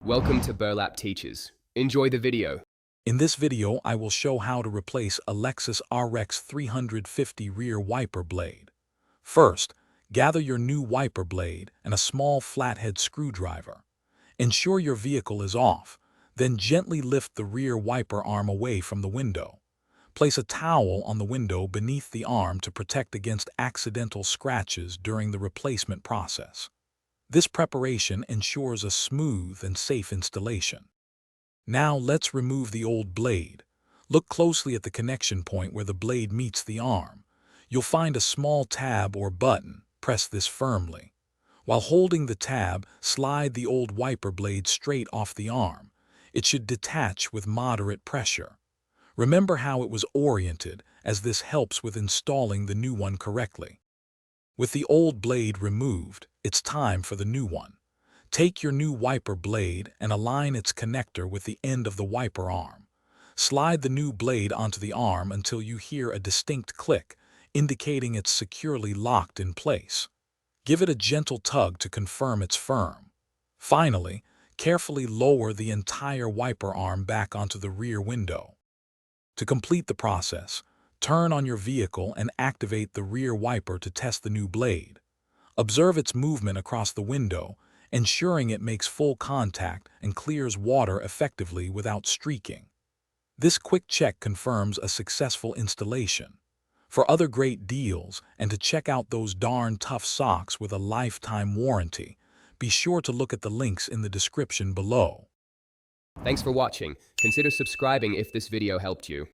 Welcome to Burlap Teachers. Enjoy the video. In this video, I will show how to replace a Lexus RX350 rear wiper blade. First, gather your new wiper blade and a small flathead screwdriver. Ensure your vehicle is off, then gently lift the rear wiper arm away from the window. Place a towel on the window beneath the arm to protect against accidental scratches during the replacement process. This preparation ensures a smooth and safe installation. Now let's remove the old blade. Look closely at the connection point where the blade meets the arm. You'll find a small tab or button. Press this firmly. While holding the tab, slide the old wiper blade straight off the arm. It should detach with moderate pressure. Remember how it was oriented, as this helps with installing the new one correctly. With the old blade removed, it's time for the new one. Take your new wiper blade and align its connector with the end of the wiper arm. Slide the new blade onto the arm until you hear a distinct click, indicating it's securely locked in place. Give it a gentle tug to confirm it's firm. Finally, carefully lower the entire wiper arm back onto the rear window. To complete the process, turn on your vehicle and activate the rear wiper to test the new blade. Observe its movement across the window, ensuring it makes full contact and clears water effectively without streaking. This quick check confirms a successful installation. For other great deals and to check out those darn tough socks with a lifetime warranty, be sure to look at the links in the description below. Thanks for watching. Consider subscribing if this video helped you.